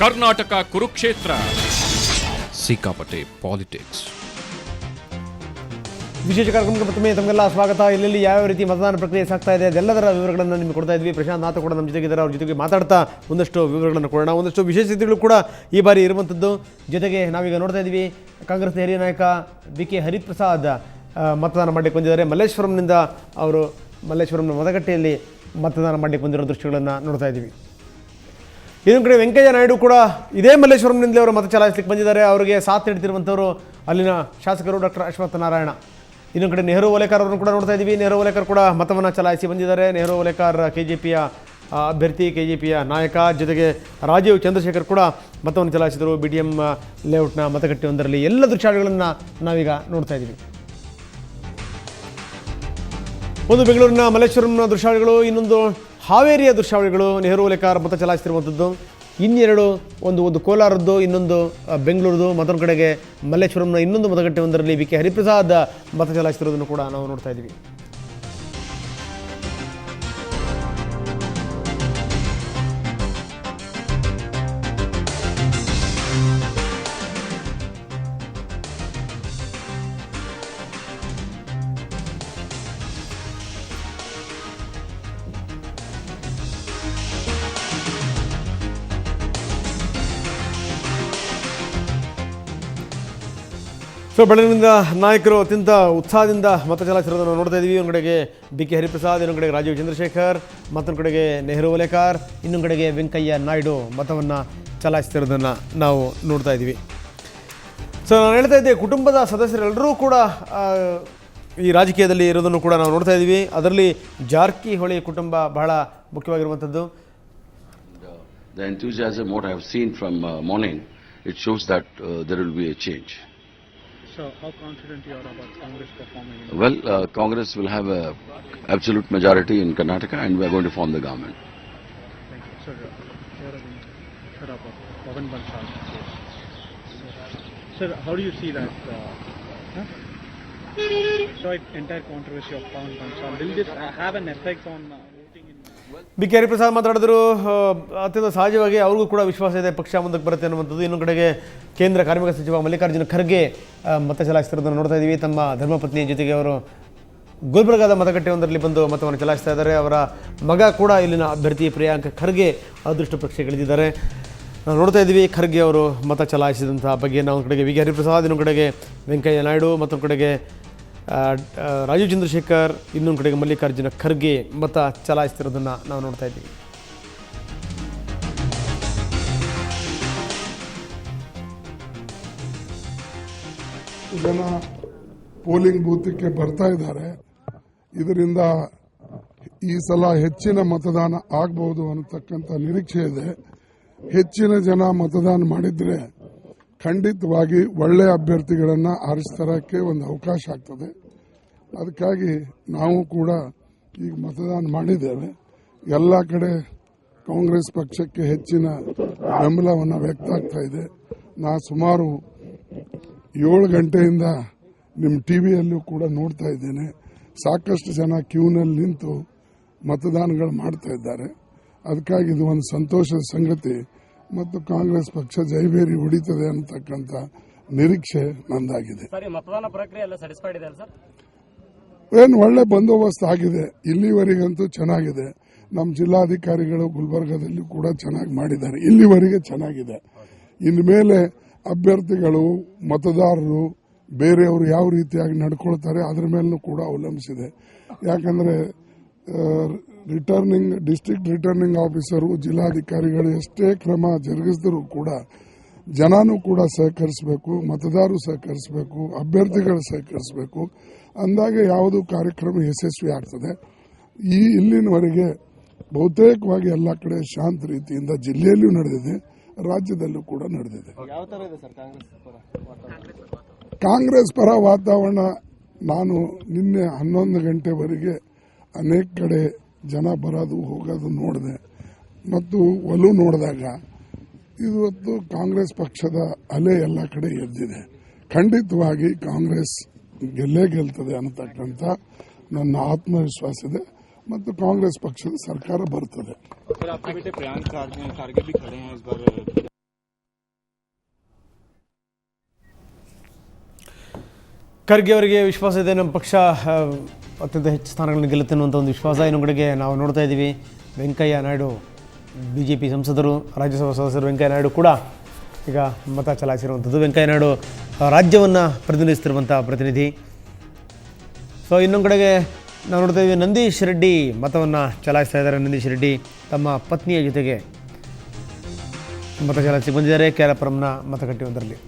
ಕರ್ನಾಟಕ ಕುರುಕ್ಷೇತ್ರ, ಸಿಕ್ಕಾಪಟ್ಟೆ ಪಾಲಿಟಿಕ್ಸ್. ವಿಶೇಷ ಕಾರ್ಯಕ್ರಮಕ್ಕೆ ಮತ್ತೊಮ್ಮೆ ತಮಗೆಲ್ಲ ಸ್ವಾಗತ. ಇಲ್ಲಿ ಯಾವ ರೀತಿ ಮತದಾನ ಪ್ರಕ್ರಿಯೆ ಸಾಗ್ತಾ ಇದೆ ಅದೆಲ್ಲದರ ವಿವರಗಳನ್ನು ನಿಮಗೆ ಕೊಡ್ತಾ ಇದ್ವಿ. ಪ್ರಶಾಂತ್ ನಾಥ ಕೂಡ ನಮ್ಮ ಜೊತೆಗಿದ್ದಾರೆ. ಅವ್ರ ಜೊತೆಗೆ ಮಾತಾಡ್ತಾ ಒಂದಷ್ಟು ವಿವರಗಳನ್ನು ಕೊಡೋಣ. ಒಂದಷ್ಟು ವಿಶೇಷ ಸ್ಥಿತಿಗಳು ಕೂಡ ಈ ಬಾರಿ ಇರುವಂಥದ್ದು. ಜೊತೆಗೆ ನಾವೀಗ ನೋಡ್ತಾ ಇದ್ವಿ, ಕಾಂಗ್ರೆಸ್ನ ಹಿರಿಯ ನಾಯಕ BK ಹರಿಪ್ರಸಾದ್ ಮತದಾನ ಮಾಡಲಿಕ್ಕೆ ಬಂದಿದ್ದಾರೆ. ಮಲ್ಲೇಶ್ವರಂನಿಂದ ಅವರು ಮಲ್ಲೇಶ್ವರಂನ ಮತಗಟ್ಟೆಯಲ್ಲಿ ಮತದಾನ ಮಾಡಲಿಕ್ಕೆ ಬಂದಿರೋ ದೃಶ್ಯಗಳನ್ನು ನೋಡ್ತಾ ಇದ್ದೀವಿ. ಇನ್ನೊಂದು ಕಡೆ ವೆಂಕಯ್ಯ ನಾಯ್ಡು ಕೂಡ ಇದೇ ಮಲ್ಲೇಶ್ವರಂನಿಂದಲೇ ಅವರು ಮತ ಚಲಾಯಿಸಲಿಕ್ಕೆ ಬಂದಿದ್ದಾರೆ. ಅವರಿಗೆ ಸಾಥ್ ನೀಡ್ತಿರುವಂಥವರು ಅಲ್ಲಿನ ಶಾಸಕರು ಡಾಕ್ಟರ್ ಅಶ್ವತ್ಥ ನಾರಾಯಣ. ಇನ್ನೊಂದು ಕಡೆ ನೆಹರು ಓಲೇಕರ್ ಅವರನ್ನು ಕೂಡ ನೋಡ್ತಾ ಇದ್ದೀವಿ. ನೆಹರು ಓಲೇಕರ್ ಕೂಡ ಮತವನ್ನು ಚಲಾಯಿಸಿ ಬಂದಿದ್ದಾರೆ. ನೆಹರು ಓಲೇಕರ್ KJPಯ ಅಭ್ಯರ್ಥಿ, KJPಯ ನಾಯಕ. ಜೊತೆಗೆ ರಾಜೀವ್ ಚಂದ್ರಶೇಖರ್ ಕೂಡ ಮತವನ್ನು ಚಲಾಯಿಸಿದರು BDM ಲೇಔಟ್ನ ಮತಗಟ್ಟೆಯೊಂದರಲ್ಲಿ. ಎಲ್ಲ ದೃಶ್ಯಾವಳಿಗಳನ್ನು ನಾವೀಗ ನೋಡ್ತಾ ಇದ್ದೀವಿ. ಒಂದು ಬೆಂಗಳೂರಿನ ಮಲ್ಲೇಶ್ವರಂನ ದೃಶ್ಯಾವಳಿಗಳು, ಇನ್ನೊಂದು ಹಾವೇರಿಯ ದೃಶ್ಯಾವಳಿಗಳು. ನೆಹರು ಓಲೇಕರ್ ಮತ ಚಲಾಯಿಸ್ತಿರುವಂಥದ್ದು. ಇನ್ನೆರಡು, ಒಂದು ಕೋಲಾರದ್ದು, ಇನ್ನೊಂದು ಬೆಂಗಳೂರದು. ಮತ್ತೊಂದು ಕಡೆಗೆ ಮಲ್ಲೇಶ್ವರಂನ ಇನ್ನೊಂದು ಮತಗಟ್ಟೆ ಒಂದರಲ್ಲಿ BK ಹರಿಪ್ರಸಾದ್ ಮತ ಚಲಾಯಿಸ್ತಿರೋದನ್ನು ಕೂಡ ನಾವು ನೋಡ್ತಾ ಇದ್ದೀವಿ. ಸೊ ಬೆಳಗಿನಿಂದ ನಾಯಕರು ಅತ್ಯಂತ ಉತ್ಸಾಹದಿಂದ ಮತ ಚಲಾಯಿಸಿರೋದನ್ನು ನೋಡ್ತಾ ಇದ್ದೀವಿ. ಒಂದು ಕಡೆಗೆ BK ಹರಿಪ್ರಸಾದ್, ಇನ್ನೊಂದು ಕಡೆಗೆ ರಾಜೀವ್ ಚಂದ್ರಶೇಖರ್, ಮತ್ತೊಂದು ಕಡೆಗೆ ನೆಹರು ಓಲೇಕರ್, ಇನ್ನೊಂದು ಕಡೆಗೆ ವೆಂಕಯ್ಯ ನಾಯ್ಡು ಮತವನ್ನು ಚಲಾಯಿಸ್ತಿರೋದನ್ನು ನಾವು ನೋಡ್ತಾ ಇದ್ದೀವಿ. ಸೊ ನಾನು ಹೇಳ್ತಾ ಇದ್ದೆ, ಕುಟುಂಬದ ಸದಸ್ಯರೆಲ್ಲರೂ ಕೂಡ ಈ ರಾಜಕೀಯದಲ್ಲಿ ಇರೋದನ್ನು ಕೂಡ ನಾವು ನೋಡ್ತಾ ಇದ್ದೀವಿ. ಅದರಲ್ಲಿ ಜಾರಕಿಹೊಳಿ ಕುಟುಂಬ ಬಹಳ ಮುಖ್ಯವಾಗಿರುವಂಥದ್ದು. The enthusiasm what I have seen from morning, it shows that there will be a change. So how confident you are about Congress performing? Well, Congress will have a absolute majority in Karnataka and we are going to form the government. Thank you. Sir, sir, about Pawan Bansal case. Sir, how do you see that? So entire controversy of Pawan Bansal, will this have an effect on voting in? BK Hariprasad ಮಾತಾಡಿದ್ರು. ಅತ್ಯಂತ ಸಹಜವಾಗಿ ಅವ್ರಿಗೂ ಕೂಡ ವಿಶ್ವಾಸ ಇದೆ ಪಕ್ಷ ಮುಂದಕ್ಕೆ ಬರುತ್ತೆ ಅನ್ನುವಂಥದ್ದು. ಇನ್ನೊಂದು ಕಡೆಗೆ ಕೇಂದ್ರ ಕಾರ್ಮಿಕ ಸಚಿವ ಮಲ್ಲಿಕಾರ್ಜುನ ಖರ್ಗೆ ಮತ ಚಲಾಯಿಸ್ತಿರೋದನ್ನು ನೋಡ್ತಾ ಇದ್ದೀವಿ. ತಮ್ಮ ಧರ್ಮಪತ್ನಿಯ ಜೊತೆಗೆ ಅವರು ಗುಲ್ಬರ್ಗಾದ ಮತಗಟ್ಟೆಯೊಂದರಲ್ಲಿ ಬಂದು ಮತವನ್ನು ಚಲಾಯಿಸ್ತಾ ಇದ್ದಾರೆ. ಅವರ ಮಗ ಕೂಡ ಇಲ್ಲಿನ ಅಭ್ಯರ್ಥಿ ಪ್ರಿಯಾಂಕ್ ಖರ್ಗೆ ಅದೃಷ್ಟ ಪರೀಕ್ಷೆಗಿಳಿದಿದ್ದಾರೆ. ನಾವು ನೋಡ್ತಾ ಇದ್ದೀವಿ ಖರ್ಗೆ ಅವರು ಮತ ಚಲಾಯಿಸಿದಂಥ ಬಗ್ಗೆ. ನಾವು ಒಂದು ಕಡೆಗೆ BK ಹರಿಪ್ರಸಾದ್, ಇನ್ನೊಂದು ಕಡೆಗೆ ವೆಂಕಯ್ಯ ನಾಯ್ಡು, ಮತ್ತೊಂದು ಕಡೆಗೆ ರಾಜೀವ್ ಚಂದ್ರಶೇಖರ್, ಇನ್ನೊಂದು ಕಡೆಗೆ ಮಲ್ಲಿಕಾರ್ಜುನ ಖರ್ಗೆ ಮತ ಚಲಾಯಿಸ್ತಿರೋದನ್ನು ನಾವು ನೋಡ್ತಾ ಇದ್ದೀವಿ. ಜನ ಪೋಲಿಂಗ್ ಬೂತ್ಗೆ ಬರ್ತಾ ಇದ್ದಾರೆ. ಇದರಿಂದ ಈ ಸಲ ಹೆಚ್ಚಿನ ಮತದಾನ ಆಗಬಹುದು ಅನ್ನತಕ್ಕಂಥ ನಿರೀಕ್ಷೆ ಇದೆ. ಹೆಚ್ಚಿನ ಜನ ಮತದಾನ ಮಾಡಿದ್ರೆ ಖಂಡಿತವಾಗಿ ಒಳ್ಳೆಯ ಅಭ್ಯರ್ಥಿಗಳನ್ನು ಆರಿಸ್ತರಕ್ಕೆ ಒಂದು ಅವಕಾಶ ಆಗ್ತದೆ. ಅದಕ್ಕಾಗಿ ನಾವು ಕೂಡ ಈಗ ಮತದಾನ ಮಾಡಿದ್ದೇವೆ. ಎಲ್ಲ ಕಡೆ ಕಾಂಗ್ರೆಸ್ ಪಕ್ಷಕ್ಕೆ ಹೆಚ್ಚಿನ ಬೆಂಬಲವನ್ನು ವ್ಯಕ್ತ ಆಗ್ತಾ ಇದೆ. ನಾ ಸುಮಾರು 7 ಗಂಟೆಯಿಂದ ನಿಮ್ಮ ಟಿವಿಯಲ್ಲೂ ಕೂಡ ನೋಡ್ತಾ ಇದ್ದೇನೆ. ಸಾಕಷ್ಟು ಜನ ಕ್ಯೂನಲ್ಲಿ ನಿಂತು ಮತದಾನಗಳು ಮಾಡ್ತಾ ಇದ್ದಾರೆ. ಅದಕ್ಕಾಗಿ ಇದು ಒಂದು ಸಂತೋಷದ ಸಂಗತಿ ಮತ್ತು ಕಾಂಗ್ರೆಸ್ ಪಕ್ಷ ಜೈಬೇರಿ ಹೊಡಿತದೆ ಅನ್ನತಕ್ಕಂಥ ನಿರೀಕ್ಷೆ ನಂದಾಗಿದೆ. ಮತದಾನ ಪ್ರಕ್ರಿಯೆ ಎಲ್ಲ ಸ್ಯಾಟಿಸ್ಫೈಡ್ ಇದೆ ಸರ್? ಏನು ಒಳ್ಳೆ ಬಂದೋಬಸ್ತ್ ಆಗಿದೆ. ಇಲ್ಲಿವರೆಗಂತೂ ಚೆನ್ನಾಗಿದೆ. ನಮ್ಮ ಜಿಲ್ಲಾಧಿಕಾರಿಗಳು ಗುಲ್ಬರ್ಗಾದಲ್ಲಿ ಕೂಡ ಚೆನ್ನಾಗಿ ಮಾಡಿದ್ದಾರೆ. ಇಲ್ಲಿವರೆಗೆ ಚೆನ್ನಾಗಿದೆ. ಇನ್ನು ಮೇಲೆ ಅಭ್ಯರ್ಥಿಗಳು, ಮತದಾರರು, ಬೇರೆಯವರು ಯಾವ ರೀತಿಯಾಗಿ ನಡ್ಕೊಳ್ತಾರೆ ಅದರ ಮೇಲೂ ಕೂಡ ಅವಲಂಬಿಸಿದೆ. ಯಾಕಂದರೆ ಡಿಸ್ಟ್ರಿಕ್ಟ್ ರಿಟರ್ನಿಂಗ್ ಆಫೀಸರು, ಜಿಲ್ಲಾಧಿಕಾರಿಗಳು ಎಷ್ಟೇ ಕ್ರಮ ಜರುಗಿಸಿದರೂ ಕೂಡ ಜನನೂ ಕೂಡ ಸಹಕರಿಸಬೇಕು, ಮತದಾರರು ಸಹಕರಿಸಬೇಕು, ಅಭ್ಯರ್ಥಿಗಳು ಸಹಕರಿಸಬೇಕು. ಅಂದಾಗ ಯಾವುದು ಕಾರ್ಯಕ್ರಮ ಯಶಸ್ವಿ ಆಗ್ತದೆ. ಇಲ್ಲಿನವರೆಗೆ ಬಹುತೇಕವಾಗಿ ಎಲ್ಲ ಕಡೆ ಶಾಂತ ರೀತಿಯಿಂದ ಜಿಲ್ಲೆಯಲ್ಲೂ ನಡೆದಿದೆ, ರಾಜ್ಯದಲ್ಲೂ ಕೂಡ ನಡೆದಿದೆ. ಕಾಂಗ್ರೆಸ್ ಪರ ವಾತಾವರಣ ನಾನು ನಿನ್ನೆ 11 ಗಂಟೆವರೆಗೆ ಅನೇಕ ಕಡೆ ಜನ ಬರೋದು ಹೋಗೋದು ನೋಡಿದೆ ಮತ್ತು ಒಲವು ನೋಡಿದಾಗ ಇವತ್ತು ಕಾಂಗ್ರೆಸ್ ಪಕ್ಷದ ಅಲೆ ಎಲ್ಲ ಕಡೆ ಎದ್ದಿದೆ. ಖಂಡಿತವಾಗಿ ಕಾಂಗ್ರೆಸ್ ಗೆಲ್ಲೇ ಗೆಲ್ತದೆ ಅನ್ನತಕ್ಕಂಥ ನನ್ನ ಆತ್ಮವಿಶ್ವಾಸ ಇದೆ ಮತ್ತು ಕಾಂಗ್ರೆಸ್ ಪಕ್ಷದ ಸರ್ಕಾರ ಬರ್ತದೆ. ಖರ್ಗೆ ಅವರಿಗೆ ವಿಶ್ವಾಸ ಇದೆ, ನಮ್ಮ ಪಕ್ಷ ಅತ್ಯಂತ ಹೆಚ್ಚು ಸ್ಥಾನಗಳನ್ನು ಗೆಲ್ಲುತ್ತೆ ಅನ್ನುವಂಥ ಒಂದು ವಿಶ್ವಾಸ. ಇನ್ನೊಂದು ಕಡೆಗೆ ನಾವು ನೋಡ್ತಾ ಇದ್ದೀವಿ, ವೆಂಕಯ್ಯ ನಾಯ್ಡು BJP ಸಂಸದರು, ರಾಜ್ಯಸಭಾ ಸದಸ್ಯರು ವೆಂಕಯ್ಯ ನಾಯ್ಡು ಕೂಡ ಈಗ ಮತ ಚಲಾಯಿಸಿರುವಂಥದ್ದು. ವೆಂಕಯ್ಯ ನಾಯ್ಡು ರಾಜ್ಯವನ್ನು ಪ್ರತಿನಿಧಿಸ್ತಿರುವಂಥ ಪ್ರತಿನಿಧಿ. ಸೊ ಇನ್ನೊಂದು ಕಡೆಗೆ ನಾವು ನೋಡ್ತಾ ಇದ್ದೀವಿ, ನಂದೀಶ್ ರೆಡ್ಡಿ ಮತವನ್ನು ಚಲಾಯಿಸ್ತಾ ಇದ್ದಾರೆ. ನಂದೀಶ್ ರೆಡ್ಡಿ ತಮ್ಮ ಪತ್ನಿಯ ಜೊತೆಗೆ ಮತ ಚಲಾಯಿಸಿ ಬಂದಿದ್ದಾರೆ ಕ್ಯಾರಪುರಂನ ಮತಗಟ್ಟೆಯೊಂದರಲ್ಲಿ.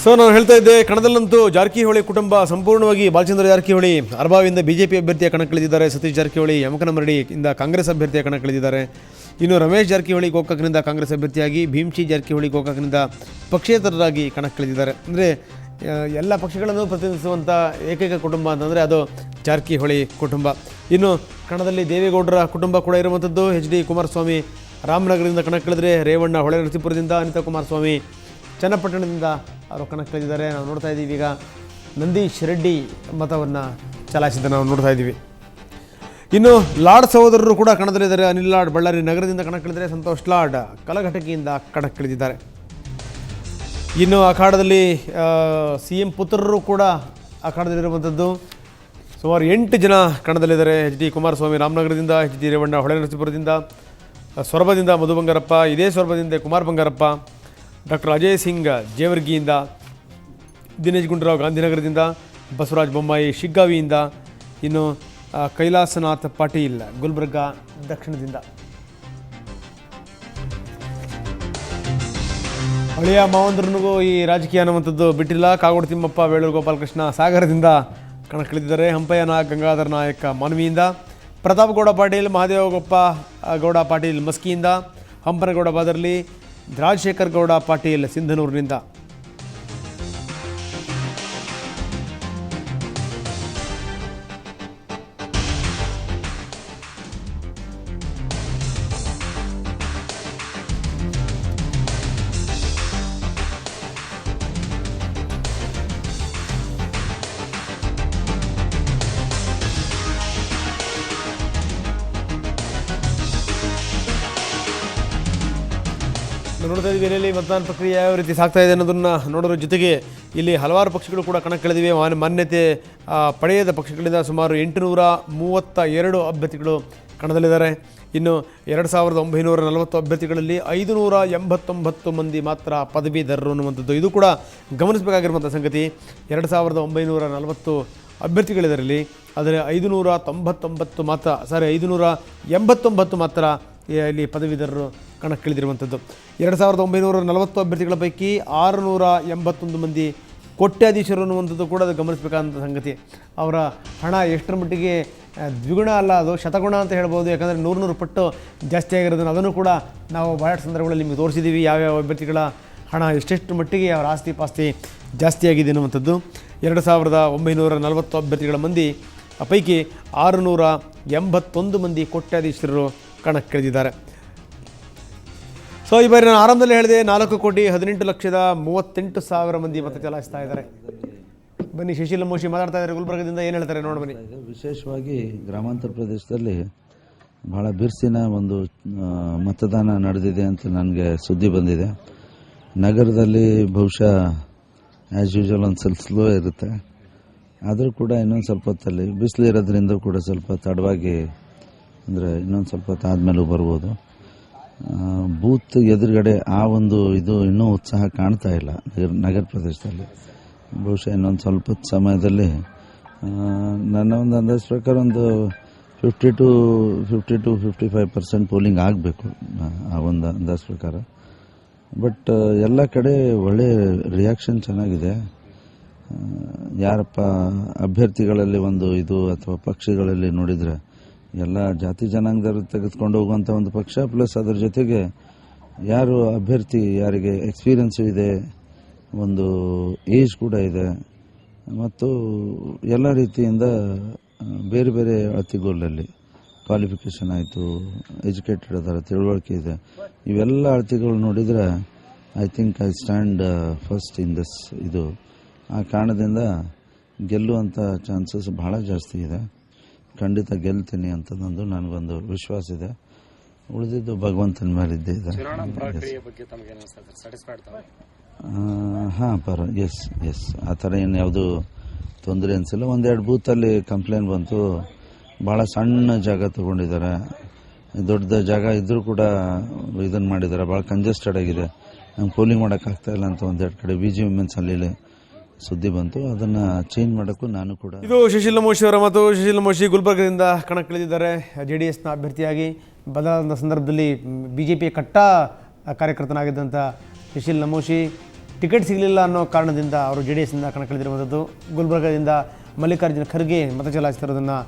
ಸೊ ನಾನು ಹೇಳ್ತಾ ಇದ್ದೆ, ಕಣದಲ್ಲಂತೂ ಜಾರಕಿಹೊಳಿ ಕುಟುಂಬ ಸಂಪೂರ್ಣವಾಗಿ ಬಾಲಚಂದ್ರ ಜಾರಕಿಹೊಳಿ ಅರ್ಬಾವಿಂದ BJP ಅಭ್ಯರ್ಥಿಯ ಕಣಕ್ಕಿಳಿದಿದ್ದಾರೆ. ಸತೀಶ್ ಜಾರಕಿಹೊಳಿ ಯಮಕನಮರಡಿಯಿಂದ ಕಾಂಗ್ರೆಸ್ ಅಭ್ಯರ್ಥಿಯ ಕಣಕ್ಕಿಳಿದಿದ್ದಾರೆ. ಇನ್ನು ರಮೇಶ್ ಜಾರಕಿಹೊಳಿ ಗೋಕಾಕ್ನಿಂದ ಕಾಂಗ್ರೆಸ್ ಅಭ್ಯರ್ಥಿಯಾಗಿ, ಭೀಮ್ಶಿ ಜಾರಕಿಹೊಳಿ ಗೋಕಾಕ್ನಿಂದ ಪಕ್ಷೇತರರಾಗಿ ಕಣಕ್ಕಿಳಿದಿದ್ದಾರೆ. ಅಂದರೆ ಎಲ್ಲ ಪಕ್ಷಗಳನ್ನು ಪ್ರತಿನಿಧಿಸುವಂಥ ಏಕೈಕ ಕುಟುಂಬ ಅಂತಂದರೆ ಅದು ಜಾರಕಿಹೊಳಿ ಕುಟುಂಬ. ಇನ್ನು ಕಣದಲ್ಲಿ ದೇವೇಗೌಡರ ಕುಟುಂಬ ಕೂಡ ಇರುವಂಥದ್ದು. HD ಕುಮಾರಸ್ವಾಮಿ ರಾಮನಗರದಿಂದ ಕಣಕ್ಕಿಳಿದರೆ, ರೇವಣ್ಣ ಹೊಳೆನರಸೀಪುರದಿಂದ, ಅನಿತಾ ಕುಮಾರಸ್ವಾಮಿ ಚನ್ನಪಟ್ಟಣದಿಂದ ಅವರು ಕಣಕ್ಕಿಳಿದಿದ್ದಾರೆ. ನಾವು ನೋಡ್ತಾ ಇದ್ದೀವಿ ಈಗ ನಂದೀಶ್ ರೆಡ್ಡಿ ಮತವನ್ನು ಚಲಾಯಿಸಿದ ನಾವು ನೋಡ್ತಾ ಇದ್ದೀವಿ. ಇನ್ನು ಲಾಡ್ ಸಹೋದರರು ಕೂಡ ಕಣದಲ್ಲಿದ್ದಾರೆ. ಅನಿಲ್ ಲಾಡ್ ಬಳ್ಳಾರಿ ನಗರದಿಂದ ಕಣಕ್ಕಿಳಿದರೆ, ಸಂತೋಷ್ ಲಾಡ್ ಕಲಘಟಕಿಯಿಂದ ಕಣಕ್ಕಿಳಿದಿದ್ದಾರೆ. ಇನ್ನು ಅಖಾಡದಲ್ಲಿ CM ಪುತ್ರರು ಕೂಡ ಅಖಾಡದಲ್ಲಿರುವಂಥದ್ದು. ಸುಮಾರು 8 ಜನ ಕಣದಲ್ಲಿದ್ದಾರೆ. HD ಕುಮಾರಸ್ವಾಮಿ ರಾಮನಗರದಿಂದ, HD ರೇವಣ್ಣ ಹೊಳೆನರಸೀಪುರದಿಂದ, ಸೊರಬದಿಂದ ಮಧು ಬಂಗಾರಪ್ಪ, ಇದೇ ಸೊರಬದಿಂದ ಕುಮಾರ್ ಬಂಗಾರಪ್ಪ, ಡಾಕ್ಟರ್ ಅಜಯ್ ಸಿಂಗ್ ಜೇವರ್ಗಿಯಿಂದ, ದಿನೇಶ್ ಗುಂಡೂರಾವ್ ಗಾಂಧಿನಗರದಿಂದ, ಬಸವರಾಜ ಬೊಮ್ಮಾಯಿ ಶಿಗ್ಗಾವಿಯಿಂದ, ಇನ್ನು ಕೈಲಾಸನಾಥ್ ಪಾಟೀಲ್ ಗುಲ್ಬರ್ಗಾ ದಕ್ಷಿಣದಿಂದ. ಹಳೆಯ ಮಾವಂದ್ರನಿಗೂ ಈ ರಾಜಕೀಯ ಅನ್ನುವಂಥದ್ದು ಬಿಟ್ಟಿಲ್ಲ. ಕಾಗೋಡು ತಿಮ್ಮಪ್ಪ, ಬೇಳೂರು ಗೋಪಾಲಕೃಷ್ಣ ಸಾಗರದಿಂದ ಕಣಕ್ಕಿಳಿದಿದ್ದಾರೆ. ಹಂಪಯ್ಯನ ಗಂಗಾಧರ ನಾಯಕ ಮಾನ್ವಿಯಿಂದ, ಪ್ರತಾಪ್ ಗೌಡ ಪಾಟೀಲ್, ಮಹಾದೇವಗೊಪ್ಪ ಗೌಡ ಪಾಟೀಲ್ ಮಸ್ಕಿಯಿಂದ, ಹಂಪನಗೌಡ ಬಾದರ್ಲಿ, ರಾಜಶೇಖರ್ ಗೌಡ ಪಾಟೀಲ್ ಸಿಂಧನೂರಿನಿಂದ. ನೋಡ್ತಾ ಇದ್ದೀವಿ ಇಲ್ಲಿ ಮತದಾನ ಪ್ರಕ್ರಿಯೆ ಯಾವ ರೀತಿ ಸಾಗ್ತಾ ಇದೆ ಅನ್ನೋದನ್ನು ನೋಡೋದ್ರ ಜೊತೆಗೆ ಇಲ್ಲಿ ಹಲವಾರು ಪಕ್ಷಗಳು ಕೂಡ ಕಣಕ್ಕಿಳಿದಿವೆ. ಮಾನ್ಯತೆ ಪಡೆಯದ ಪಕ್ಷಗಳಿಂದ ಸುಮಾರು 832 ಅಭ್ಯರ್ಥಿಗಳು ಕಣದಲ್ಲಿದ್ದಾರೆ. ಇನ್ನು 2940 ಅಭ್ಯರ್ಥಿಗಳಲ್ಲಿ 589 ಮಂದಿ ಮಾತ್ರ ಪದವೀಧರರು ಅನ್ನುವಂಥದ್ದು. ಇದು ಕೂಡ ಗಮನಿಸಬೇಕಾಗಿರುವಂಥ ಸಂಗತಿ. 2940 ಅಭ್ಯರ್ಥಿಗಳಿದರಲ್ಲಿ, ಆದರೆ 589 ಮಾತ್ರ ಇಲ್ಲಿ ಪದವೀಧರರು ಕಣಕ್ಕಿಳಿದಿರುವಂಥದ್ದು. 2940 ಅಭ್ಯರ್ಥಿಗಳ ಪೈಕಿ 681 ಮಂದಿ ಕೋಟ್ಯಾಧೀಶರು ಅನ್ನುವಂಥದ್ದು ಕೂಡ ಅದು ಗಮನಿಸಬೇಕಾದಂಥ ಸಂಗತಿ. ಅವರ ಹಣ ಎಷ್ಟರ ಮಟ್ಟಿಗೆ ದ್ವಿಗುಣ ಅಲ್ಲ, ಅದು ಶತಗುಣ ಅಂತ ಹೇಳ್ಬೋದು. ಯಾಕಂದರೆ 100 ಪಟ್ಟು ಜಾಸ್ತಿ ಆಗಿರೋದನ್ನು ಅದನ್ನು ಕೂಡ ನಾವು ಬಹಳಷ್ಟು ಸಂದರ್ಭಗಳಲ್ಲಿ ನಿಮಗೆ ತೋರಿಸಿದ್ದೀವಿ. ಯಾವ್ಯಾವ ಅಭ್ಯರ್ಥಿಗಳ ಹಣ ಎಷ್ಟೆಷ್ಟು ಮಟ್ಟಿಗೆ ಅವರ ಆಸ್ತಿ ಪಾಸ್ತಿ ಜಾಸ್ತಿಯಾಗಿದೆ ಅನ್ನುವಂಥದ್ದು. 2940 ಅಭ್ಯರ್ಥಿಗಳ ಮಂದಿ ಪೈಕಿ 681 ಮಂದಿ ಕೋಟ್ಯಾಧೀಶರು ಕಣಕ್ಕಿಳಿದಿದ್ದಾರೆ. ಸೊ ಈ ಬಾರಿ ನಾನು ಆರಂಭದಲ್ಲಿ ಹೇಳಿದೆ 4,18,38,000 ಮಂದಿ ಮತ ಚಲಾಯಿಸ್ತಾ ಇದ್ದಾರೆ. ಬನ್ನಿ, ಶಶಿಲ್ ಮೋಶಿ ಮಾತಾಡ್ತಾ ಇದ್ದಾರೆ ಗುಲ್ಬರ್ಗದಿಂದ. ಏನು ಹೇಳ್ತಾರೆ ನೋಡಿ ಬನ್ನಿ. ವಿಶೇಷವಾಗಿ ಗ್ರಾಮಾಂತರ ಪ್ರದೇಶದಲ್ಲಿ ಬಹಳ ಬಿರುಸಿನ ಒಂದು ಮತದಾನ ನಡೆದಿದೆ ಅಂತ ನನಗೆ ಸುದ್ದಿ ಬಂದಿದೆ. ನಗರದಲ್ಲಿ ಬಹುಶಃ ಆ್ಯಸ್ ಯೂಶುವಲ್ ಒಂದು ಸ್ವಲ್ಪ ಸ್ಲೋ ಇರುತ್ತೆ. ಆದರೂ ಕೂಡ ಇನ್ನೊಂದು ಸ್ವಲ್ಪ ಹೊತ್ತಲ್ಲಿ ಬಿಸಿಲು ಇರೋದ್ರಿಂದ ಕೂಡ ಸ್ವಲ್ಪ ತಡವಾಗಿ, ಅಂದರೆ ಇನ್ನೊಂದು ಸ್ವಲ್ಪ ಹೊತ್ತು ಆದಮೇಲೂ ಬರ್ಬೋದು. ಬೂತ್ ಎದುರುಗಡೆ ಆ ಒಂದು ಇದು ಇನ್ನೂ ಉತ್ಸಾಹ ಕಾಣ್ತಾ ಇಲ್ಲ ನಗರ ಪ್ರದೇಶದಲ್ಲಿ. ಬಹುಶಃ ಇನ್ನೊಂದು ಸ್ವಲ್ಪ ಸಮಯದಲ್ಲಿ ನನ್ನ ಒಂದು ಅಂದಾಜು ಪ್ರಕಾರ ಒಂದು 50-55% ಪೋಲಿಂಗ್ ಆಗಬೇಕು, ಆ ಒಂದು ಅಂದಾಜು ಪ್ರಕಾರ. ಬಟ್ ಎಲ್ಲ ಕಡೆ ಒಳ್ಳೆ ರಿಯಾಕ್ಷನ್ ಚೆನ್ನಾಗಿದೆ. ಯಾರಪ್ಪ ಅಭ್ಯರ್ಥಿಗಳಲ್ಲಿ ಒಂದು ಇದು ಅಥವಾ ಪಕ್ಷಗಳಲ್ಲಿ ನೋಡಿದರೆ ಎಲ್ಲ ಜಾತಿ ಜನಾಂಗದವರು ತೆಗೆದುಕೊಂಡು ಹೋಗುವಂಥ ಒಂದು ಪಕ್ಷ, ಪ್ಲಸ್ ಅದರ ಜೊತೆಗೆ ಯಾರು ಅಭ್ಯರ್ಥಿ, ಯಾರಿಗೆ ಎಕ್ಸ್ಪೀರಿಯನ್ಸು ಇದೆ, ಒಂದು ಏಜ್ ಕೂಡ ಇದೆ, ಮತ್ತು ಎಲ್ಲ ರೀತಿಯಿಂದ ಬೇರೆ ಬೇರೆ ಅಳತೆಗೋಲಲ್ಲಿ ಕ್ವಾಲಿಫಿಕೇಷನ್ ಆಯಿತು, ಎಜುಕೇಟೆಡ್ ಅದಾರೆ, ತಿಳುವಳಿಕೆ ಇದೆ. ಇವೆಲ್ಲ ಅಳತೆಗಳು ನೋಡಿದರೆ I think I stand first in this. ಇದು ಆ ಕಾರಣದಿಂದ ಗೆಲ್ಲುವಂಥ ಚಾನ್ಸಸ್ ಬಹಳ ಜಾಸ್ತಿ ಇದೆ. ಖಂಡಿತ ಗೆಲ್ತೀನಿ ಅಂತದೊಂದು ನನಗೊಂದು ವಿಶ್ವಾಸ ಇದೆ. ಉಳಿದಿದ್ದು ಭಗವಂತನ ಮೇಲಿದ್ದೇ ಇದೆ. ಹಾಂ, ಎಸ್ ಆ ಥರ ಏನು ಯಾವುದು ತೊಂದರೆ ಅನಿಸಿಲ್ಲ. ಒಂದೆರಡು ಬೂತಲ್ಲಿ ಕಂಪ್ಲೇಂಟ್ ಬಂತು, ಭಾಳ ಸಣ್ಣ ಜಾಗ ತೊಗೊಂಡಿದ್ದಾರೆ, ದೊಡ್ಡ ಜಾಗ ಇದ್ದರೂ ಕೂಡ ಇದನ್ನು ಮಾಡಿದ್ದಾರೆ, ಭಾಳ ಕಂಜೆಸ್ಟೆಡ್ ಆಗಿದೆ, ನಂಗೆ ಪೋಲಿಂಗ್ ಮಾಡೋಕ್ಕಾಗ್ತಾ ಇಲ್ಲ ಅಂತ ಒಂದೆರಡು ಕಡೆ BG ವಿಮೆನ್ಸ್ ಅಲ್ಲಿ ಸುದ್ದಿ ಬಂತು. ಅದನ್ನು ಚೇಂಜ್ ಮಾಡೋಕ್ಕೂ ನಾನು ಕೂಡ. ಇದು ಸುಶೀಲ್ ನಮೋಶಿ ಅವರ ಮತ್ತು ಸುಶೀಲ್ ನಮೋಶಿ ಗುಲ್ಬರ್ಗದಿಂದ ಕಣಕ್ಕಿಳಿದಿದ್ದಾರೆ. JDSನ ಅಭ್ಯರ್ಥಿಯಾಗಿ ಬದಲಾದ ಸಂದರ್ಭದಲ್ಲಿ BJPಯ ಕಟ್ಟ ಕಾರ್ಯಕರ್ತನಾಗಿದ್ದಂಥ ಸುಶೀಲ್ ನಮೋಶಿ ಟಿಕೆಟ್ ಸಿಗಲಿಲ್ಲ ಅನ್ನೋ ಕಾರಣದಿಂದ ಅವರು JDSನಿಂದ ಕಣಕ್ಕಿಳಿದಿರುವಂಥದ್ದು. ಗುಲ್ಬರ್ಗದಿಂದ ಮಲ್ಲಿಕಾರ್ಜುನ ಖರ್ಗೆ ಮತ ಚಲಾಯಿಸ್ತಿರೋದನ್ನು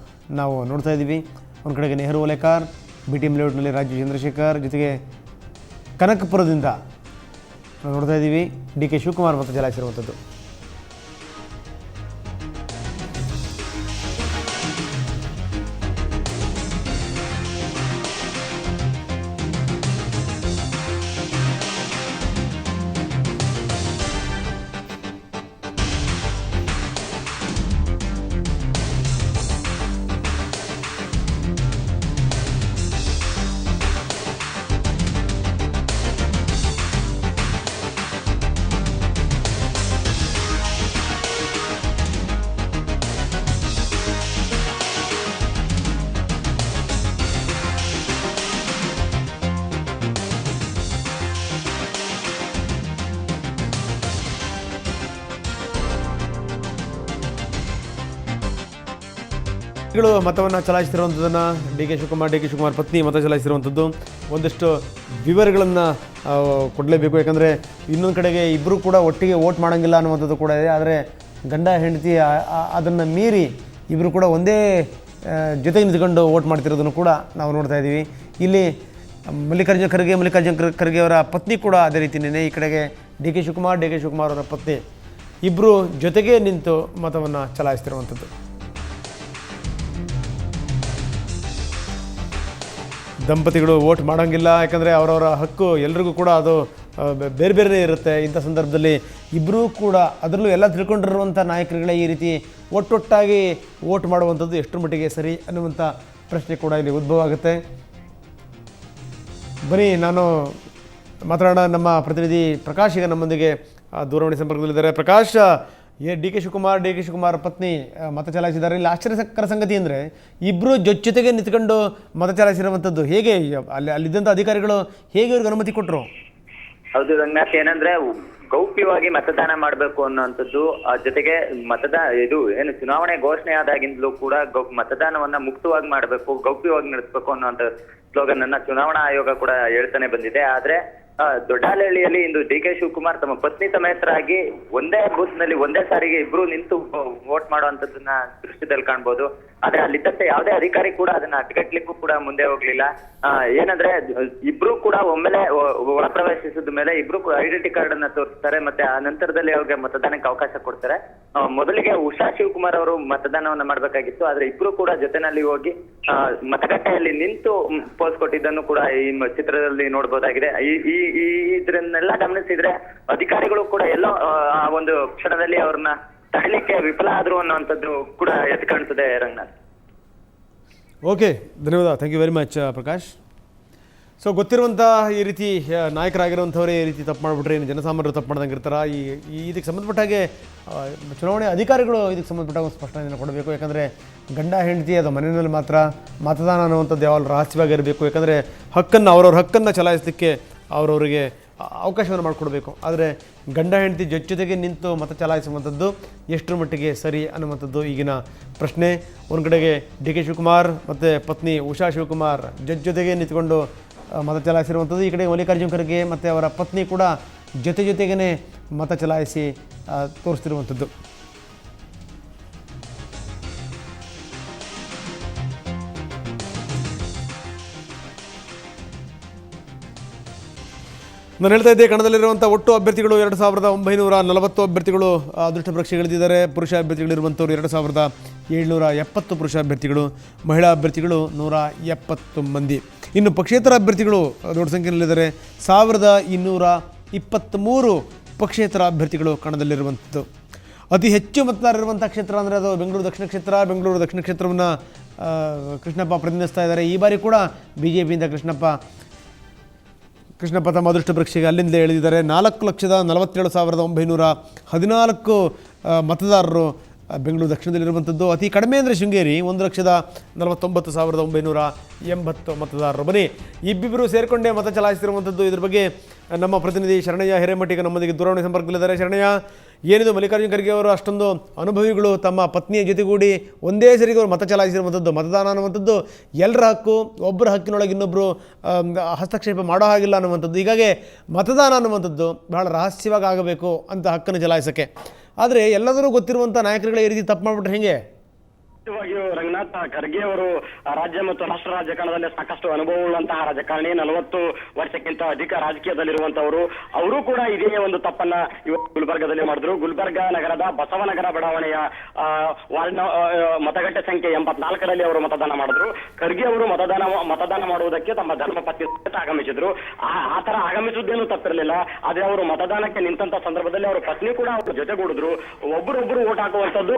ನಾವು ನೋಡ್ತಾ ಇದ್ದೀವಿ. ಒಂದು ಕಡೆಗೆ ನೆಹರು ಓಲೇಕಾರ್, BTM ಲೇಔಟ್ನಲ್ಲಿ ರಾಜೀವ್ ಚಂದ್ರಶೇಖರ್, ಜೊತೆಗೆ ಕನಕಪುರದಿಂದ ನಾವು ನೋಡ್ತಾ ಇದ್ದೀವಿ DK ಶಿವಕುಮಾರ್ ಮತ ಚಲಾಯಿಸಿರುವಂಥದ್ದು. ಗಳು ಮತವನ್ನು ಚಲಾಯಿಸ್ತಿರುವಂಥದ್ದನ್ನು DK ಶಿವಕುಮಾರ್ ಪತ್ನಿ ಮತ ಚಲಾಯಿಸಿರುವಂಥದ್ದು. ಒಂದಷ್ಟು ವಿವರಗಳನ್ನು ಕೊಡಲೇಬೇಕು, ಯಾಕಂದರೆ ಇನ್ನೊಂದು ಕಡೆಗೆ ಇಬ್ಬರು ಕೂಡ ಒಟ್ಟಿಗೆ ವೋಟ್ ಮಾಡೋಂಗಿಲ್ಲ ಅನ್ನುವಂಥದ್ದು ಕೂಡ ಇದೆ. ಆದರೆ ಗಂಡ ಹೆಂಡತಿ ಅದನ್ನು ಮೀರಿ ಇಬ್ಬರು ಕೂಡ ಒಂದೇ ಜೊತೆಗೆ ನಿಂತ್ಕೊಂಡು ವೋಟ್ ಮಾಡ್ತಿರೋದನ್ನು ಕೂಡ ನಾವು ನೋಡ್ತಾ ಇದ್ದೀವಿ. ಇಲ್ಲಿ ಮಲ್ಲಿಕಾರ್ಜುನ ಖರ್ಗೆ ಅವರ ಪತ್ನಿ ಕೂಡ ಅದೇ ರೀತಿಯೇ, ಈ ಕಡೆಗೆ DK ಶಿವಕುಮಾರ್ ಅವರ ಪತ್ನಿ ಇಬ್ಬರು ಜೊತೆಗೆ ನಿಂತು ಮತವನ್ನು ಚಲಾಯಿಸ್ತಿರುವಂಥದ್ದು. ದಂಪತಿಗಳು ವೋಟ್ ಮಾಡೋಂಗಿಲ್ಲ, ಯಾಕಂದರೆ ಅವರವರ ಹಕ್ಕು ಎಲ್ರಿಗೂ ಕೂಡ ಅದು ಬೇರೆ ಬೇರೆ ಇರುತ್ತೆ. ಇಂಥ ಸಂದರ್ಭದಲ್ಲಿ ಇಬ್ಬರೂ ಕೂಡ ಅದರಲ್ಲೂ ಎಲ್ಲ ತಿಳ್ಕೊಂಡಿರುವಂಥ ನಾಯಕರುಗಳೇ ಈ ರೀತಿ ಒಟ್ಟೊಟ್ಟಾಗಿ ವೋಟ್ ಮಾಡುವಂಥದ್ದು ಎಷ್ಟರ ಮಟ್ಟಿಗೆ ಸರಿ ಅನ್ನುವಂಥ ಪ್ರಶ್ನೆ ಕೂಡ ಇಲ್ಲಿ ಉದ್ಭವ ಆಗುತ್ತೆ. ಬನ್ನಿ ನಾನು ಮಾತಾಡೋಣ. ನಮ್ಮ ಪ್ರತಿನಿಧಿ ಪ್ರಕಾಶ್ ಈಗ ನಮ್ಮೊಂದಿಗೆ ದೂರವಾಣಿ ಸಂಪರ್ಕದಲ್ಲಿದ್ದಾರೆ. ಪ್ರಕಾಶ್, DK ಶಿವಕುಮಾರ್ ಪತ್ನಿ ಮತ ಚಲಾಯಿಸಿದ್ದಾರೆ. ಇಲ್ಲಿ ಆಶ್ಚರ್ಯಕರ ಸಂಗತಿ ಅಂದರೆ ಇಬ್ಬರು ಜೊತೆಗೆ ನಿಂತ್ಕೊಂಡು ಮತ ಚಲಾಯಿಸಿರುವಂಥದ್ದು. ಹೇಗೆ ಅಲ್ಲಿದ್ದಂಥ ಅಧಿಕಾರಿಗಳು ಹೇಗೆ ಇವ್ರಿಗೆ ಅನುಮತಿ ಕೊಟ್ಟರು? ಹೌದು ರಂಗನಾಥ್, ಏನಂದ್ರೆ ಗೌಪ್ಯವಾಗಿ ಮತದಾನ ಮಾಡಬೇಕು ಅನ್ನೋಂಥದ್ದು, ಜೊತೆಗೆ ಇದು ಏನು ಚುನಾವಣೆ ಘೋಷಣೆ ಆದಾಗಿಂದಲೂ ಕೂಡ ಮತದಾನವನ್ನ ಮುಕ್ತವಾಗಿ ಮಾಡಬೇಕು, ಗೌಪ್ಯವಾಗಿ ನಡೆಸಬೇಕು ಅನ್ನೋಂಥ ಸ್ಲೋಗನ್ ಅನ್ನ ಚುನಾವಣಾ ಆಯೋಗ ಕೂಡ ಹೇಳ್ತಾನೆ ಬಂದಿದೆ. ಆದ್ರೆ ದೊಡ್ಡಹಳ್ಳಿಯಲ್ಲಿ ಇಂದು DK ಶಿವಕುಮಾರ್ ತಮ್ಮ ಪತ್ನಿ ಸಮೇತರಾಗಿ ಒಂದೇ ಬೂತ್ ನಲ್ಲಿ ಒಂದೇ ಸಾರಿಗೆ ಇಬ್ರು ನಿಂತು ವೋಟ್ ಮಾಡುವಂತದನ್ನ ದೃಶ್ಯದಲ್ಲಿ ಕಾಣ್ಬೋದು. ಆದ್ರೆ ಅಲ್ಲಿದ್ದಂತೆ ಯಾವುದೇ ಅಧಿಕಾರಿ ಕೂಡ ಅದನ್ನ ಅಡ್ಡಗಟ್ಲಿಕ್ಕೂ ಕೂಡ ಮುಂದೆ ಹೋಗ್ಲಿಲ್ಲ. ಏನಂದ್ರೆ ಇಬ್ರು ಕೂಡ ಒಮ್ಮೆಲೆ ಒಳ ಪ್ರವೇಶಿಸಿದ ಮೇಲೆ ಇಬ್ರು ಐಡೆಂಟಿ ಕಾರ್ಡ್ ಅನ್ನ ತೋರಿಸ್ತಾರೆ, ಮತ್ತೆ ಆ ನಂತರದಲ್ಲಿ ಅವ್ರಿಗೆ ಮತದಾನಕ್ಕೆ ಅವಕಾಶ ಕೊಡ್ತಾರೆ. ಮೊದಲಿಗೆ ಉಷಾ ಶಿವಕುಮಾರ್ ಅವರು ಮತದಾನವನ್ನ ಮಾಡ್ಬೇಕಾಗಿತ್ತು, ಆದ್ರೆ ಇಬ್ರು ಕೂಡ ಜೊತೆನಲ್ಲಿ ಹೋಗಿ ಮತಗಟ್ಟೆಯಲ್ಲಿ ನಿಂತು ಪೋಸ್ ಕೊಟ್ಟಿದ್ದನ್ನು ಕೂಡ ಈ ಚಿತ್ರದಲ್ಲಿ ನೋಡ್ಬೋದಾಗಿದೆ. ಇದನ್ನೆಲ್ಲ ಗಮನಿಸಿದ್ರೆ ಅಧಿಕಾರಿಗಳು ಕೂಡ ಎಲ್ಲೋ ಆ ಒಂದು ಕ್ಷಣದಲ್ಲಿ ಅವ್ರನ್ನ ತಡಲಿಕ್ಕೆ ವಿಫಲ ಆದ್ರು ಅನ್ನುವಂಥದ್ದು ಕೂಡ ಎದ್ದು ಕಾಣ್ತದೆ ರಂಗನಾಥ್. ಓಕೆ, ಧನ್ಯವಾದ. Thank you very much Prakash. So ಗೊತ್ತಿರುವಂಥ ಈ ರೀತಿ ನಾಯಕರಾಗಿರುವಂಥವರೇ ಈ ರೀತಿ ತಪ್ಪು ಮಾಡಿಬಿಟ್ರೆ ಇನ್ನು ಜನಸಾಮಾನ್ಯರು ತಪ್ಪು ಮಾಡ್ದಂಗೆ ಇರ್ತಾರೆ. ಇದಕ್ಕೆ ಸಂಬಂಧಪಟ್ಟ ಹಾಗೆ ಚುನಾವಣೆ ಅಧಿಕಾರಿಗಳು ಇದಕ್ಕೆ ಸಂಬಂಧಪಟ್ಟ ಒಂದು ಸ್ಪಷ್ಟನೆಯನ್ನು ಕೊಡಬೇಕು. ಯಾಕಂದರೆ ಗಂಡ ಹೆಂಡತಿ ಅದು ಮನೆಯಲ್ಲಿ ಮಾತ್ರ ಮತದಾನ ಅನ್ನುವಂಥದ್ದು ಯಾವಾಗ ರಹಸ್ಯವಾಗಿರಬೇಕು. ಯಾಕಂದರೆ ಅವ್ರವ್ರ ಹಕ್ಕನ್ನು ಚಲಾಯಿಸಲಿಕ್ಕೆ ಅವರವರಿಗೆ ಅವಕಾಶವನ್ನು ಮಾಡಿಕೊಡ್ಬೇಕು. ಆದರೆ ಗಂಡ ಹೆಂಡತಿ ಜೊತೆಗೆ ನಿಂತು ಮತ ಚಲಾಯಿಸುವಂಥದ್ದು ಎಷ್ಟರ ಮಟ್ಟಿಗೆ ಸರಿ ಅನ್ನುವಂಥದ್ದು ಈಗಿನ ಪ್ರಶ್ನೆ. ಒಂದು ಕಡೆಗೆ DK ಶಿವಕುಮಾರ್ ಮತ್ತು ಪತ್ನಿ ಉಷಾ ಶಿವಕುಮಾರ್ ಜೊತೆಗೆ ನಿಂತ್ಕೊಂಡು ಮತ ಚಲಾಯಿಸಿರುವಂಥದ್ದು, ಈ ಕಡೆ ಮಲ್ಲಿಕಾರ್ಜುನ ಖರ್ಗೆ ಮತ್ತು ಅವರ ಪತ್ನಿ ಕೂಡ ಜೊತೆಗೇ ಮತ ಚಲಾಯಿಸಿ ತೋರಿಸ್ತಿರುವಂಥದ್ದು. ನಾನು ಹೇಳ್ತಾ ಇದ್ದೆ, ಕಣದಲ್ಲಿರುವಂಥ ಒಟ್ಟು ಅಭ್ಯರ್ಥಿಗಳು 2940 ಅಭ್ಯರ್ಥಿಗಳು ಅದೃಷ್ಟ ಪರೀಕ್ಷೆಗಳಿದ್ದಾರೆ. ಪುರುಷ ಅಭ್ಯರ್ಥಿಗಳಿರುವಂಥವ್ರು 2770 ಪುರುಷ ಅಭ್ಯರ್ಥಿಗಳು, ಮಹಿಳಾ ಅಭ್ಯರ್ಥಿಗಳು 170 ಮಂದಿ. ಇನ್ನು ಪಕ್ಷೇತರ ಅಭ್ಯರ್ಥಿಗಳು ದೊಡ್ಡ ಸಂಖ್ಯೆಯಲ್ಲಿದ್ದಾರೆ. 1223 ಪಕ್ಷೇತರ ಅಭ್ಯರ್ಥಿಗಳು ಕಣದಲ್ಲಿರುವಂಥದ್ದು. ಅತಿ ಹೆಚ್ಚು ಮತದಾರರಿರುವಂಥ ಕ್ಷೇತ್ರ ಅಂದರೆ ಅದು ಬೆಂಗಳೂರು ದಕ್ಷಿಣ ಕ್ಷೇತ್ರ. ಬೆಂಗಳೂರು ದಕ್ಷಿಣ ಕ್ಷೇತ್ರವನ್ನು ಕೃಷ್ಣಪ್ಪ ಪ್ರತಿನಿಧಿಸ್ತಾ ಇದ್ದಾರೆ. ಈ ಬಾರಿ ಕೂಡ BJPಯಿಂದ ಕೃಷ್ಣಪ್ಪ ತಮ್ಮ ಅದೃಷ್ಟ ಪರೀಕ್ಷೆಗೆ ಅಲ್ಲಿಂದಲೇ ಎಳೆದಿದ್ದಾರೆ. 4,47,914 ಮತದಾರರು ಬೆಂಗಳೂರು ದಕ್ಷಿಣದಲ್ಲಿರುವಂಥದ್ದು. ಅತಿ ಕಡಿಮೆ ಅಂದರೆ ಶೃಂಗೇರಿ, 1,49,980 ಮತದಾರರು. ಬನ್ನಿ, ಇಬ್ಬಿಬ್ಬರು ಸೇರಿಕೊಂಡೇ ಮತ ಚಲಾಯಿಸಿರುವಂಥದ್ದು. ಇದ್ರ ಬಗ್ಗೆ ನಮ್ಮ ಪ್ರತಿನಿಧಿ ಶರಣಯ್ಯ ಹಿರೇಮಠಿಗ ನಮ್ಮೊಂದಿಗೆ ದೂರವಾಣಿ ಸಂಪರ್ಕದಲ್ಲಿದ್ದಾರೆ. ಶರಣಯ್ಯ, ಏನಿದು ಮಲ್ಲಿಕಾರ್ಜುನ ಖರ್ಗೆ ಅವರು ಅಷ್ಟೊಂದು ಅನುಭವಿಗಳು ತಮ್ಮ ಪತ್ನಿಯ ಜೊತೆಗೂಡಿ ಒಂದೇ ಸರಿಗೆ ಅವರು ಮತ ಚಲಾಯಿಸಿರುವಂಥದ್ದು? ಮತದಾನ ಅನ್ನುವಂಥದ್ದು ಎಲ್ಲರ ಹಕ್ಕು, ಒಬ್ಬರ ಹಕ್ಕಿನೊಳಗೆ ಇನ್ನೊಬ್ಬರು ಹಸ್ತಕ್ಷೇಪ ಮಾಡೋ ಹಾಗಿಲ್ಲ ಅನ್ನುವಂಥದ್ದು. ಹೀಗಾಗಿ ಮತದಾನ ಅನ್ನುವಂಥದ್ದು ಬಹಳ ರಹಸ್ಯವಾಗಿ ಆಗಬೇಕು ಅಂತ ಹಕ್ಕನ್ನು ಚಲಾಯಿಸೋಕ್ಕೆ. ಆದರೆ ಎಲ್ಲದರೂ ಗೊತ್ತಿರುವಂಥ ನಾಯಕರುಗಳೇ ಈ ರೀತಿ ತಪ್ಪು ಮಾಡಿಬಿಟ್ರೆ ಹೇಗೆ? ರಂಗನಾಥ್ ಖರ್ಗೆ ಅವರು ರಾಜ್ಯ ಮತ್ತು ರಾಷ್ಟ್ರ ರಾಜಕಾರಣದಲ್ಲಿ ಸಾಕಷ್ಟು ಅನುಭವವುಳ್ಳಂತಹ ರಾಜಕಾರಣಿ, 40 ವರ್ಷಕ್ಕಿಂತ ಅಧಿಕ ರಾಜಕೀಯದಲ್ಲಿರುವಂತವರು. ಅವರು ಕೂಡ ಇದೇ ಒಂದು ತಪ್ಪನ್ನ ಇವತ್ತು ಗುಲ್ಬರ್ಗದಲ್ಲಿ ಮಾಡಿದ್ರು. ಗುಲ್ಬರ್ಗ ನಗರದ ಬಸವನಗರ ಬಡಾವಣೆಯ ವಾರ್ಡ್ನ ಮತಗಟ್ಟೆ ಸಂಖ್ಯೆ 84ರಲ್ಲಿ ಅವರು ಮತದಾನ ಮಾಡಿದ್ರು. ಖರ್ಗೆ ಅವರು ಮತದಾನ ಮಾಡುವುದಕ್ಕೆ ತಮ್ಮ ಧರ್ಮಪತ್ನಿ ಆಗಮಿಸಿದ್ರು. ಆ ತರ ಆಗಮಿಸುವುದೇನು ತಪ್ಪಿರಲಿಲ್ಲ. ಆದ್ರೆ ಅವರು ಮತದಾನಕ್ಕೆ ನಿಂತ ಸಂದರ್ಭದಲ್ಲಿ ಅವರ ಪತ್ನಿ ಕೂಡ ಅವ್ರ ಜೊತೆಗೂಡಿದ್ರು. ಒಬ್ಬರೊಬ್ಬರು ಓಟ್ ಹಾಕುವಂತದ್ದು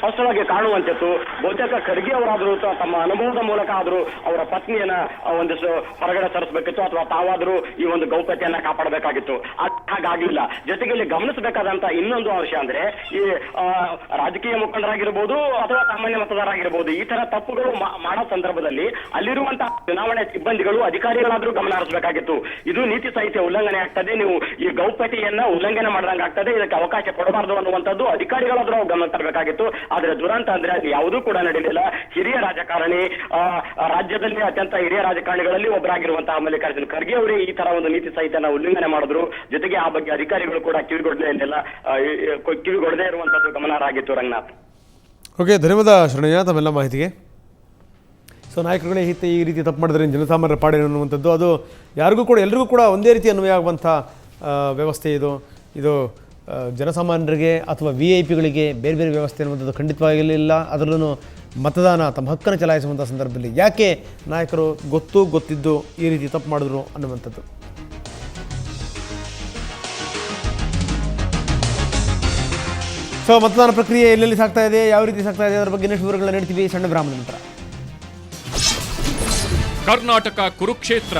ಸ್ಪಷ್ಟವಾಗಿ ಕಾಣುವಂತಿತ್ತು. ಬಹುತೇಕ ಖರ್ಗೆ ಅವರಾದ್ರೂ ತಮ್ಮ ಅನುಭವದ ಮೂಲಕ ಆದ್ರೂ ಅವರ ಪತ್ನಿಯನ್ನ ಒಂದಿಷ್ಟು ಹೊರಗಡೆ ತರಿಸಬೇಕಿತ್ತು, ಅಥವಾ ತಾವಾದ್ರೂ ಈ ಒಂದು ಗೌಪ್ಯತೆಯನ್ನ ಕಾಪಾಡಬೇಕಾಗಿತ್ತು. ಹಾಗಾಗ್ಲಿಲ್ಲ. ಜೊತೆಗೆ ಇಲ್ಲಿ ಗಮನಿಸಬೇಕಾದಂತ ಇನ್ನೊಂದು ಅಂಶ ಅಂದ್ರೆ, ಈ ರಾಜಕೀಯ ಮುಖಂಡರಾಗಿರ್ಬೋದು ಅಥವಾ ಸಾಮಾನ್ಯ ಮತದಾರರಾಗಿರ್ಬೋದು, ಈ ತರ ತಪ್ಪುಗಳು ಮಾಡೋ ಸಂದರ್ಭದಲ್ಲಿ ಅಲ್ಲಿರುವಂತಹ ಚುನಾವಣೆ ಸಿಬ್ಬಂದಿಗಳು, ಅಧಿಕಾರಿಗಳಾದ್ರೂ ಗಮನ ಹರಿಸಬೇಕಾಗಿತ್ತು. ಇದು ನೀತಿ ಸಂಹಿತೆ ಉಲ್ಲಂಘನೆ ಆಗ್ತದೆ, ನೀವು ಈ ಗೌಪ್ಯತೆಯನ್ನ ಉಲ್ಲಂಘನೆ ಮಾಡಿದಂಗೆ ಆಗ್ತದೆ, ಇದಕ್ಕೆ ಅವಕಾಶ ಕೊಡಬಾರದು ಅನ್ನುವಂಥದ್ದು ಅಧಿಕಾರಿಗಳಾದ್ರೂ ಗಮನ ತರಬೇಕಾಗಿತ್ತು. ಆದ್ರೆ ದುರಂತ ಅಂದ್ರೆ ಅಲ್ಲಿ ಯಾವುದೂ ಕೂಡ ನಡೆಯಲಿಲ್ಲ. ಹಿರಿಯ ರಾಜಕಾರಣಿ, ರಾಜ್ಯದಲ್ಲಿ ಅತ್ಯಂತ ಹಿರಿಯ ರಾಜಕಾರಣಿಗಳಲ್ಲಿ ಒಬ್ಬರಾಗಿರುವಂತಹ ಮಲ್ಲಿಕಾರ್ಜುನ ಖರ್ಗೆ ಅವರೇ ಈ ತರ ಒಂದು ನೀತಿ ಸಂಹಿತೆಯನ್ನು ಉಲ್ಲಂಘನೆ ಮಾಡಿದ್ರು. ಜೊತೆಗೆ ಆ ಬಗ್ಗೆ ಅಧಿಕಾರಿಗಳು ಕೂಡ ಕಿವಿಗೊಡದೇ ಇರುವಂತದ್ದು ಗಮನಾರ್ಹ ಆಗಿತ್ತು. ರಂಗನಾಥ್, ಓಕೆ, ಧನ್ಯವಾದ ಶರಣಯ್ಯ ತಮ್ಮೆಲ್ಲ ಮಾಹಿತಿಗೆ. ಸೊ ನಾಯಕರುಗಳೇ ಈ ರೀತಿ ತಪ್ಪು ಮಾಡಿದ್ರೆ ಜನಸಾಮಾನ್ಯರ ಪಾಡೇನು ಅನ್ನುವಂಥದ್ದು, ಅದು ಯಾರಿಗೂ ಕೂಡ ಎಲ್ರಿಗೂ ಕೂಡ ಒಂದೇ ರೀತಿ ಅನ್ವಯ ಆಗುವಂಥ ವ್ಯವಸ್ಥೆ ಇದು ಜನಸಾಮಾನ್ಯರಿಗೆ ಅಥವಾ VIP ಗಳಿಗೆ ಬೇರೆ ಬೇರೆ ವ್ಯವಸ್ಥೆ ಅನ್ನುವಂಥದ್ದು ಖಂಡಿತವಾಗಿರಲಿಲ್ಲ. ಅದರಲ್ಲೂ ಮತದಾನ ತಮ್ಮ ಹಕ್ಕನ್ನು ಚಲಾಯಿಸುವಂಥ ಸಂದರ್ಭದಲ್ಲಿ ಯಾಕೆ ನಾಯಕರು ಗೊತ್ತಿದ್ದು ಈ ರೀತಿ ತಪ್ಪು ಮಾಡಿದ್ರು ಅನ್ನುವಂಥದ್ದು. ಸೊ ಮತದಾನ ಪ್ರಕ್ರಿಯೆ ಎಲ್ಲೆಲ್ಲಿ ಸಾಗ್ತಾ ಇದೆ, ಯಾವ ರೀತಿ ಸಾಗ್ತಾ ಇದೆ, ಅದರ ಬಗ್ಗೆ ಇನ್ನಷ್ಟು ವಿವರಗಳನ್ನ ನೀಡ್ತೀವಿ ಸಣ್ಣ ವಿರಾಮದ ನಂತರ. ಕರ್ನಾಟಕ ಕುರುಕ್ಷೇತ್ರ